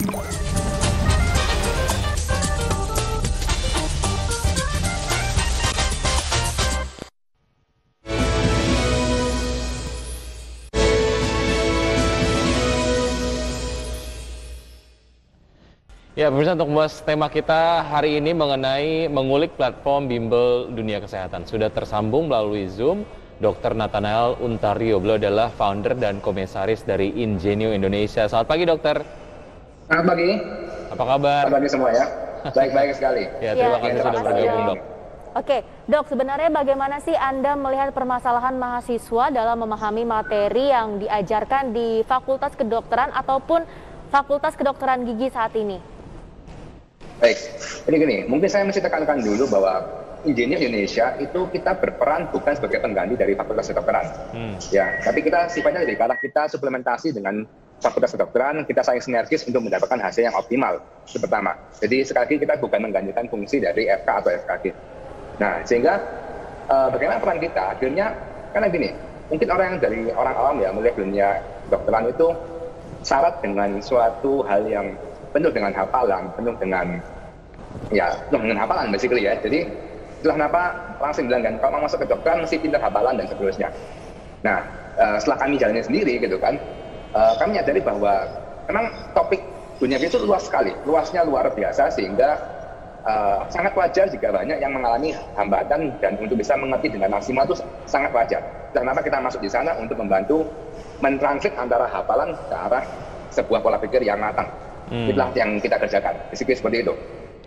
Ya, pemirsa, untuk membahas tema kita hari ini mengenai mengulik platform bimbel dunia kesehatan. Sudah tersambung melalui Zoom Dr. Nathanael Untario. Beliau adalah founder dan komisaris dari Ingenio Indonesia. Selamat pagi, dokter. Selamat pagi. Apa kabar? Selamat pagi semua ya. Baik-baik sekali. Ya, terima kasih sudah bergabung, dok. Oke, dok, sebenarnya bagaimana sih Anda melihat permasalahan mahasiswa dalam memahami materi yang diajarkan di Fakultas Kedokteran ataupun Fakultas Kedokteran Gigi saat ini? Baik, ini gini, mungkin saya mesti tekankan dulu bahwa Ingenio Indonesia itu kita berperan bukan sebagai pengganti dari Fakultas Kedokteran. Ya, tapi kita sifatnya lebih ke arah kita suplementasi dengan Fakultas Kedokteran, kita saling sinergis untuk mendapatkan hasil yang optimal, itu pertama. Jadi sekali lagi kita bukan menggantikan fungsi dari FK atau FKG. Nah, sehingga bagaimana peran kita? Akhirnya, karena gini, mungkin orang yang dari orang awam ya melihat dunia kedokteran itu syarat dengan suatu hal yang penuh dengan hafalan, penuh dengan hafalan basically ya. Jadi itulah kenapa langsung bilang kan, kalau mau masuk ke kedokteran mesti pintar hafalan dan seterusnya. Nah, setelah kami jalani sendiri gitu kan, kami menyadari bahwa memang topik dunia itu luas sekali, luasnya luar biasa sehingga sangat wajar jika banyak yang mengalami hambatan dan untuk bisa mengerti dengan maksimal itu sangat wajar. Dan kenapa kita masuk di sana untuk membantu mentranslate antara hafalan ke arah sebuah pola pikir yang matang. Itulah yang kita kerjakan, seperti itu.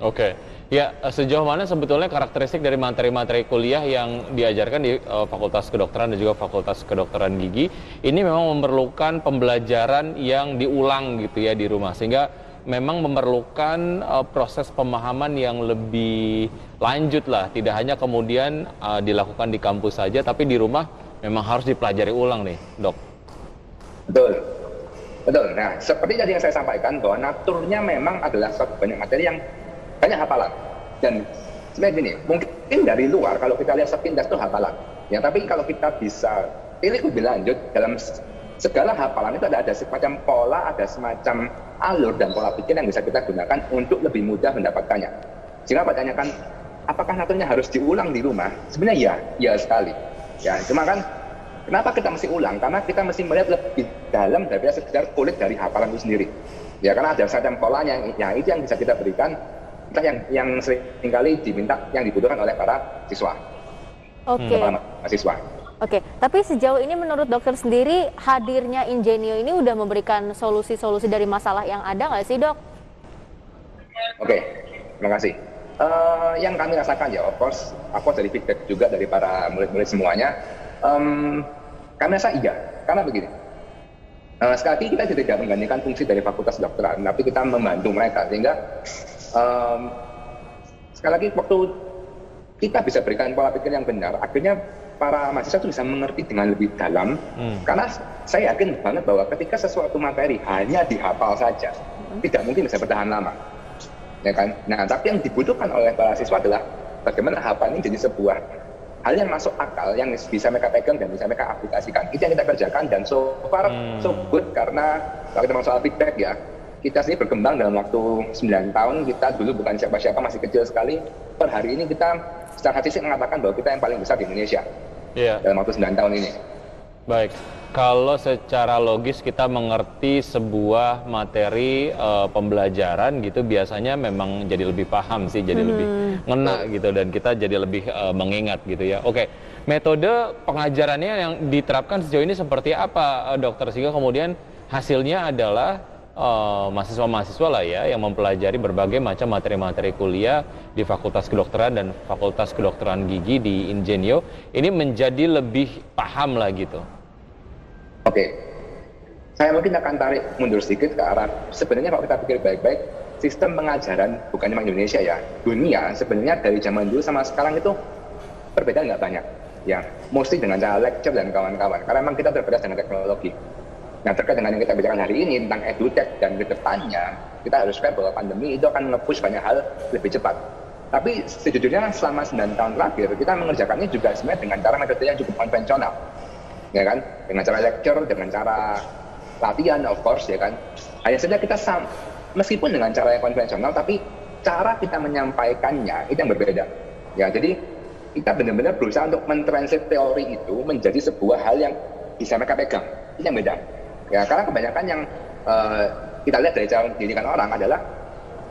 Oke, ya sejauh mana sebetulnya karakteristik dari materi-materi kuliah yang diajarkan di Fakultas Kedokteran dan juga Fakultas Kedokteran Gigi ini memang memerlukan pembelajaran yang diulang gitu ya di rumah, sehingga memang memerlukan proses pemahaman yang lebih lanjut lah, tidak hanya kemudian dilakukan di kampus saja, tapi di rumah memang harus dipelajari ulang nih, dok. Betul. Nah, seperti tadi yang saya sampaikan bahwa naturnya memang adalah suatu banyak materi yang banyak hafalan. Dan sebenarnya gini, mungkin dari luar kalau kita lihat sepintas itu hafalan. Ya, tapi kalau kita bisa pilih lebih lanjut dalam segala hafalan itu ada semacam pola, ada semacam alur dan pola pikir yang bisa kita gunakan untuk lebih mudah mendapatkannya. Jika pertanyakan apakah naturnya harus diulang di rumah? Sebenarnya ya sekali. Ya, cuma kan kenapa kita mesti ulang? Karena kita mesti melihat lebih dalam daripada sekedar kulit dari hafalan itu sendiri. Ya, karena ada semacam polanya yang itu yang bisa kita berikan, yang seringkali diminta, yang dibutuhkan oleh para siswa. Para mahasiswa. Oke, tapi sejauh ini menurut dokter sendiri, hadirnya Ingenio ini udah memberikan solusi-solusi dari masalah yang ada nggak sih, dok? Oke, terima kasih. Yang kami rasakan ya, of course, aku dari feedback juga dari para murid-murid semuanya, kami rasa iya, karena begini, sekali lagi kita tidak menggantikan fungsi dari Fakultas Kedokteran, tapi kita membantu mereka, sehingga sekali lagi waktu kita bisa berikan pola pikir yang benar, akhirnya para mahasiswa itu bisa mengerti dengan lebih dalam, karena saya yakin banget bahwa ketika sesuatu materi hanya dihafal saja, tidak mungkin bisa bertahan lama, ya kan? Nah, tapi yang dibutuhkan oleh para siswa adalah bagaimana hafal ini jadi sebuah hal yang masuk akal, yang bisa mereka pegang dan bisa mereka aplikasikan. Itu yang kita kerjakan, dan so far so good, karena kalau kita soal feedback ya, kita sendiri berkembang dalam waktu 9 tahun, kita dulu bukan siapa-siapa, masih kecil sekali. Per hari ini kita secara statistik mengatakan bahwa kita yang paling besar di Indonesia dalam waktu 9 tahun ini. Baik, kalau secara logis kita mengerti sebuah materi pembelajaran gitu, biasanya memang jadi lebih paham sih, jadi lebih ngena gitu, dan kita jadi lebih mengingat gitu ya. Oke, metode pengajarannya yang diterapkan sejauh ini seperti apa, dokter, sehingga kemudian hasilnya adalah mahasiswa-mahasiswa lah ya yang mempelajari berbagai macam materi-materi kuliah di Fakultas Kedokteran dan Fakultas Kedokteran Gigi di Ingenio ini menjadi lebih paham lah gitu. Oke, saya mungkin akan tarik mundur sedikit ke arah, sebenarnya kalau kita pikir baik-baik, sistem pengajaran bukan cuma Indonesia ya, dunia sebenarnya dari zaman dulu sama sekarang itu perbedaan nggak banyak ya, mostly dengan cara lecture dan kawan-kawan, karena memang kita terbatas dengan teknologi. Nah, terkait dengan yang kita bicarakan hari ini tentang edutech dan kedepannya, kita harus fair bahwa pandemi itu akan nge-push banyak hal lebih cepat. Tapi sejujurnya selama 9 tahun terakhir, kita mengerjakannya juga sebenarnya dengan cara metode yang cukup konvensional. Ya kan? Dengan cara lecture, dengan cara latihan, of course, ya kan? Hanya saja kita meskipun dengan cara yang konvensional, tapi cara kita menyampaikannya itu yang berbeda. Ya, jadi kita benar-benar berusaha untuk mentranslate teori itu menjadi sebuah hal yang bisa mereka pegang. Itu yang beda. Ya, karena kebanyakan yang kita lihat dari cara pendidikan orang adalah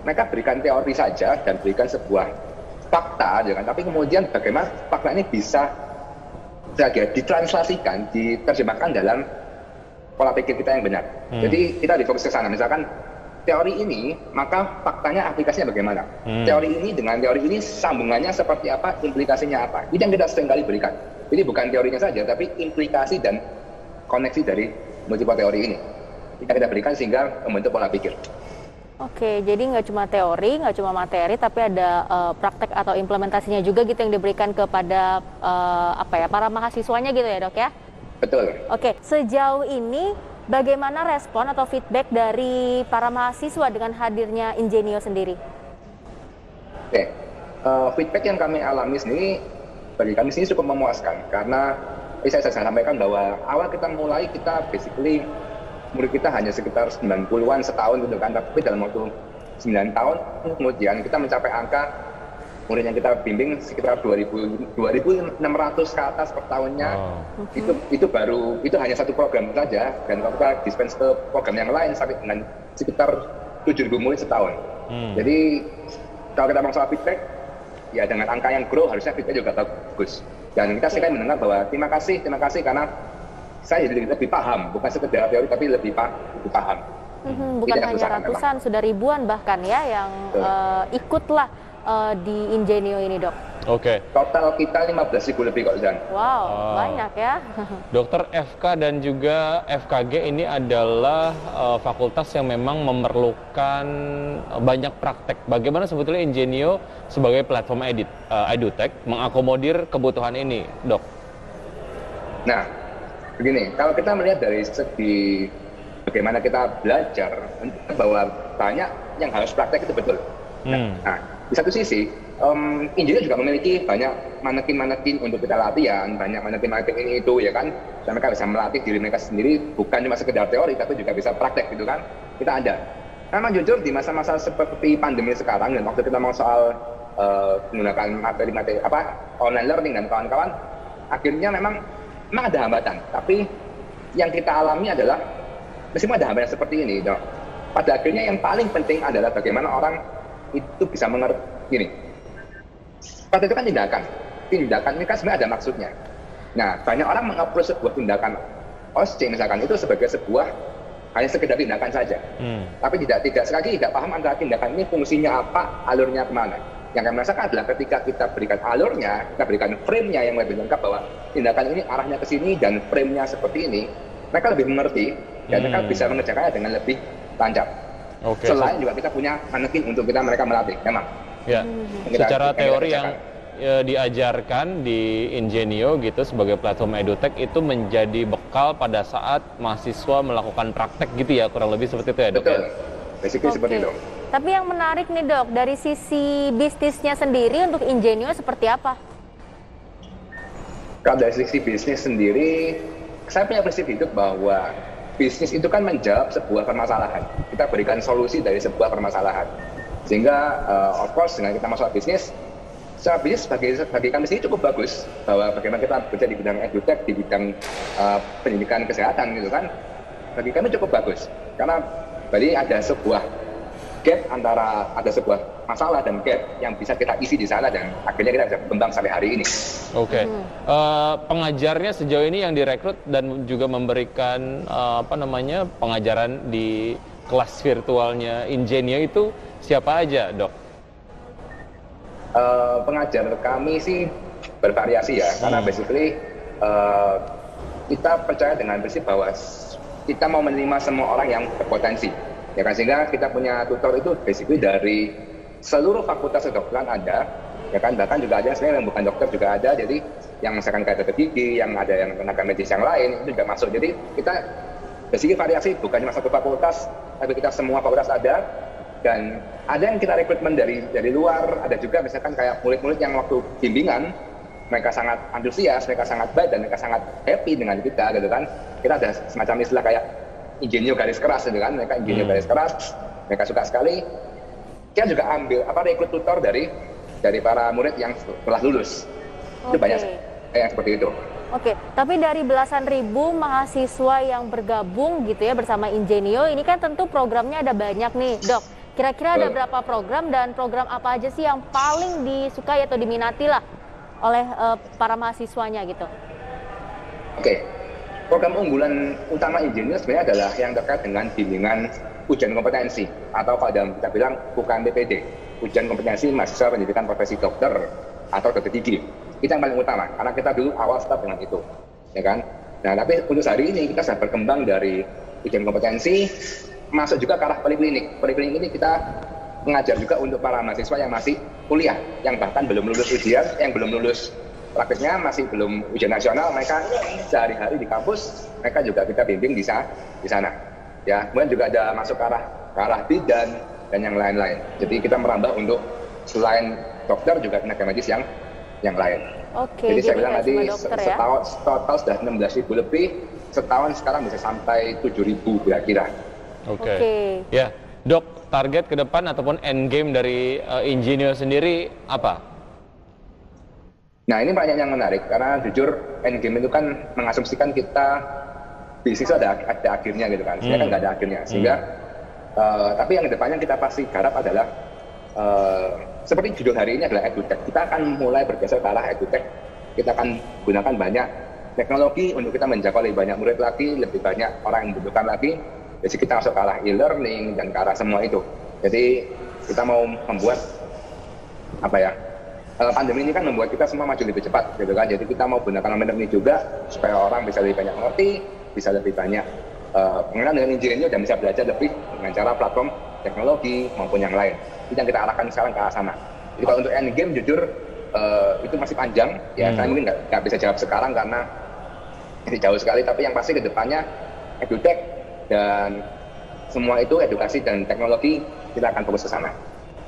mereka berikan teori saja dan berikan sebuah fakta, ya kan? Tapi kemudian bagaimana fakta ini bisa ditranslasikan, diterjemahkan dalam pola pikir kita yang benar. Jadi kita difokus ke sana. Misalkan teori ini, maka faktanya aplikasinya bagaimana? Teori ini dengan teori ini sambungannya seperti apa, implikasinya apa? Itu yang kita seringkali berikan. Jadi bukan teorinya saja, tapi implikasi dan koneksi dari multiple teori ini kita berikan sehingga membentuk pola pikir. Oke, jadi nggak cuma teori, nggak cuma materi, tapi ada praktek atau implementasinya juga gitu yang diberikan kepada para mahasiswanya gitu ya, Dok ya? Betul. Oke, sejauh ini bagaimana respon atau feedback dari para mahasiswa dengan hadirnya Ingenio sendiri? Oke, feedback yang kami alami sendiri bagi kami sini cukup memuaskan karena saya sampaikan bahwa awal kita mulai kita basically murid kita hanya sekitar 90-an setahun gitu kan, tapi dalam waktu 9 tahun kemudian kita mencapai angka murid yang kita bimbing sekitar 2.600 ke atas per tahunnya. Itu hanya satu program saja, dan kalau kita dispense ke program yang lain sampai dengan sekitar 7.000 murid setahun. Jadi kalau kita masalah feedback, ya dengan angka yang grow harusnya feedback juga bagus. Dan kita sekali mendengar bahwa terima kasih karena saya jadi lebih paham, bukan sekedar teori tapi lebih paham. Bukan hanya ratusan, sudah ribuan bahkan ya yang ikutlah di Ingenio ini, Dok. Oke. Total kita 15.000 lebih kok, Zan. Wow, banyak ya. Dokter FK dan juga FKG ini adalah fakultas yang memang memerlukan banyak praktek. Bagaimana sebetulnya Ingenio sebagai platform edutech mengakomodir kebutuhan ini, Dok? Nah, begini, kalau kita melihat dari segi bagaimana kita belajar, bahwa banyak yang harus praktek itu betul. Nah, di satu sisi, Ingenio juga memiliki banyak manekin-manekin untuk kita latihan, banyak manekin-manekin ini itu, ya kan? Dan mereka bisa melatih diri mereka sendiri, bukan cuma sekedar teori, tapi juga bisa praktek gitu kan? Kita ada. Memang jujur di masa-masa seperti pandemi sekarang, dan waktu kita mau soal menggunakan materi-materi online learning dan kawan-kawan, akhirnya memang ada hambatan. Tapi yang kita alami adalah meskipun ada hambatan seperti ini, dok, pada akhirnya yang paling penting adalah bagaimana orang itu bisa mengerti gini. Pada itu kan tindakan ini kan sebenarnya ada maksudnya. Nah, banyak orang mengapproach sebuah tindakan OSCE misalkan itu sebagai sebuah hanya sekedar tindakan saja. Tapi sekali tidak paham antara tindakan ini fungsinya apa, alurnya kemana. Yang kami rasakan adalah ketika kita berikan alurnya, kita berikan frame-nya yang lebih lengkap bahwa tindakan ini arahnya ke sini dan frame-nya seperti ini, mereka lebih mengerti dan mereka bisa mengerjakannya dengan lebih lancar. Selain juga kita punya manekin untuk mereka melatih, memang. Ya, secara teori yang diajarkan di Ingenio gitu sebagai platform edutech itu menjadi bekal pada saat mahasiswa melakukan praktek gitu ya, kurang lebih seperti itu ya, Dok? Betul, basically seperti itu. Tapi yang menarik nih, Dok, dari sisi bisnisnya sendiri untuk Ingenio seperti apa? Kalau dari sisi bisnis sendiri, saya punya prinsip hidup bahwa bisnis itu kan menjawab sebuah permasalahan. Kita berikan solusi dari sebuah permasalahan. Sehingga, of course, dengan kita masuk bisnis, secara bisnis bagi kami sendiri cukup bagus. Bahwa bagaimana kita bekerja di bidang edutech, di bidang pendidikan kesehatan gitu kan, bagi kami cukup bagus. Karena berarti ada sebuah gap ada sebuah masalah dan gap yang bisa kita isi di sana dan akhirnya kita bisa berkembang sampai hari ini. Pengajarnya sejauh ini yang direkrut dan juga memberikan pengajaran di kelas virtualnya Ingenio itu siapa aja, Dok? Pengajar kami sih bervariasi ya, karena basically kita percaya dengan prinsip bahwa kita mau menerima semua orang yang berpotensi. Ya kan, sehingga kita punya tutor itu basically dari seluruh fakultas kedokteran ada, ya kan, bahkan juga ada sebenarnya yang bukan dokter juga ada, jadi yang misalkan kayak dokter gigi, yang ada yang tenaga medis yang lain itu juga masuk. Jadi kita basically variasi, bukan cuma satu fakultas, tapi kita semua fakultas ada, dan ada yang kita rekrutmen dari luar, ada juga misalkan kayak murid-murid yang waktu bimbingan mereka sangat antusias, mereka sangat baik dan mereka sangat happy dengan kita gitu kan. Kita ada semacam istilah kayak Ingenio garis keras gitu kan, mereka Ingenio garis keras, mereka suka sekali. Dia juga ambil rekrut tutor dari para murid yang telah lulus. Itu banyak yang seperti itu. Oke, tapi dari belasan ribu mahasiswa yang bergabung gitu ya bersama Ingenio, ini kan tentu programnya ada banyak nih, Dok. Kira-kira ada berapa program dan program apa aja sih yang paling disukai atau diminati lah oleh para mahasiswanya gitu? Oke, program unggulan utama Ingenio sebenarnya adalah yang terkait dengan bimbingan ujian kompetensi atau kalau dalam kita bilang UKMPPD, ujian kompetensi mahasiswa pendidikan profesi dokter atau dokter gigi. Itu yang paling utama, karena kita dulu awal start dengan itu, ya kan? Nah, tapi untuk hari ini kita sudah berkembang dari ujian kompetensi, masuk juga ke arah poliklinik. Poliklinik ini kita mengajar juga untuk para mahasiswa yang masih kuliah, yang bahkan belum lulus ujian, yang belum lulus praktiknya, masih belum ujian nasional, mereka sehari-hari di kampus, mereka juga kita bimbing di sana. Ya, kemudian juga ada masuk ke arah bidan dan yang lain-lain. Jadi kita merambah untuk selain dokter juga tenaga medis yang lain. Oke, jadi saya bilang tadi setahun total sudah 16.000 lebih, setahun sekarang bisa sampai 7.000 kira-kira. Oke. Ya, Dok, target ke depan ataupun end game dari Ingenio sendiri apa? Nah, ini banyak yang menarik karena jujur end game itu kan mengasumsikan kita bisnis ada akhirnya gitu kan. Sebenarnya kan nggak ada akhirnya. Sehingga tapi yang kedepannya kita pasti garap adalah seperti judul hari ini adalah edutech. Kita akan mulai bergeser ke arah edutech. Kita akan gunakan banyak teknologi untuk kita menjangkau lebih banyak murid lagi, lebih banyak orang yang membutuhkan lagi. Jadi kita masuk ke arah e-learning dan ke arah semua itu. Jadi kita mau membuat pandemi ini kan membuat kita semua maju lebih cepat gitu kan. Jadi kita mau gunakan momentum ini juga supaya orang bisa lebih banyak mengerti, bisa lebih banyak pengenalan dengan Ingenio dan bisa belajar lebih dengan cara platform teknologi maupun yang lain. Itu yang kita arahkan sekarang ke arah sana. Jadi kalau untuk end game jujur itu masih panjang ya. Saya mungkin nggak bisa jawab sekarang karena masih jauh sekali. Tapi yang pasti kedepannya edutech dan semua itu edukasi dan teknologi kita akan fokus ke sana.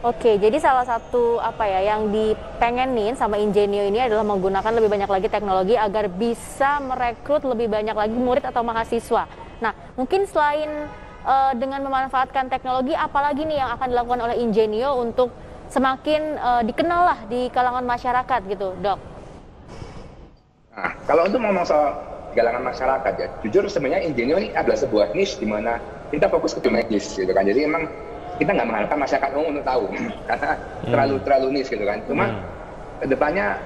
Oke, jadi salah satu yang dipengenin sama Ingenio ini adalah menggunakan lebih banyak lagi teknologi agar bisa merekrut lebih banyak lagi murid atau mahasiswa. Nah, mungkin selain dengan memanfaatkan teknologi, apalagi nih yang akan dilakukan oleh Ingenio untuk semakin dikenal lah di kalangan masyarakat gitu, Dok? Nah, kalau untuk ngomong soal kalangan masyarakat ya, jujur sebenarnya Ingenio ini adalah sebuah niche di mana kita fokus ke medis gitu kan. Jadi emang kita nggak mengharapkan masyarakat umum untuk tahu karena terlalu niche gitu kan. Cuma kedepannya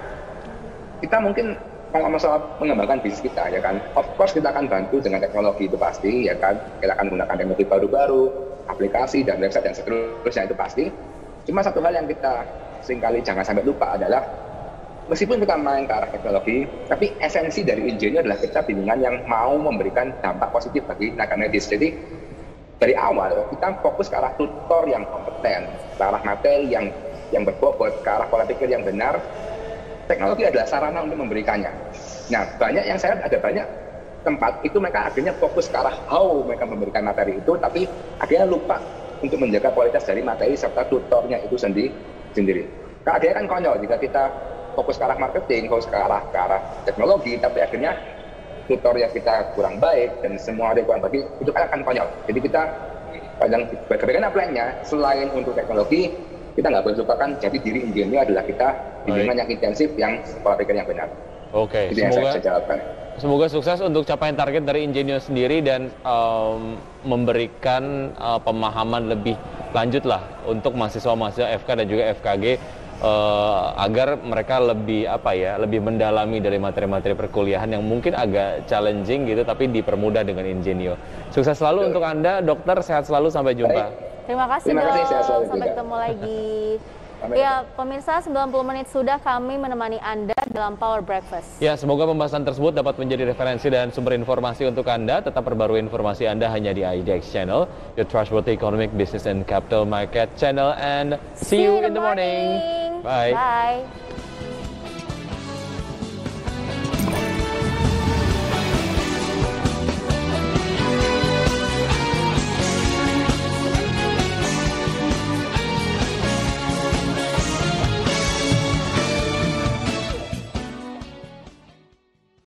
kita mungkin kalau soal mengembangkan bisnis kita ya kan, of course kita akan bantu dengan teknologi itu pasti ya kan. Kita akan menggunakan teknologi baru-baru, aplikasi dan website dan seterusnya itu pasti. Cuma satu hal yang kita seringkali jangan sampai lupa adalah meskipun kita main ke arah teknologi, tapi esensi dari Ingenio adalah kita bimbingan yang mau memberikan dampak positif bagi tenaga medis. Jadi dari awal kita fokus ke arah tutor yang kompeten, ke arah materi yang berbobot, ke arah pola pikir yang benar. Teknologi adalah sarana untuk memberikannya. Nah, banyak yang saya lihat ada banyak tempat itu mereka akhirnya fokus ke arah how mereka memberikan materi itu, tapi akhirnya lupa untuk menjaga kualitas dari materi serta tutornya itu sendiri. Karena akhirnya kan konyol jika kita fokus ke arah marketing, fokus ke arah teknologi, tapi akhirnya tutor yang kita kurang baik dan semua ada kurang baik, itu kan akan konyol. Jadi kita bagaimana plan-nya selain untuk teknologi, kita nggak boleh lupakan jadi diri Ingenio adalah kita bimbingan yang intensif, yang pola pikir yang benar. Oke, itu yang saya bisa jawabkan. Semoga sukses untuk capaian target dari Ingenio sendiri dan memberikan pemahaman lebih lanjut lah untuk mahasiswa-mahasiswa FK dan juga FKG agar mereka lebih mendalami dari materi-materi perkuliahan yang mungkin agak challenging gitu, tapi dipermudah dengan Ingenio. Sukses selalu untuk Anda, dokter, sehat selalu, sampai jumpa. Terima kasih, Dok. Sampai ketemu lagi. Ya, pemirsa, 90 menit sudah kami menemani Anda dalam Power Breakfast. Ya, semoga pembahasan tersebut dapat menjadi referensi dan sumber informasi untuk Anda. Tetap perbarui informasi Anda hanya di IDX Channel, your trustworthy economic, business, and capital market channel. And see you in the morning. Bye. Bye.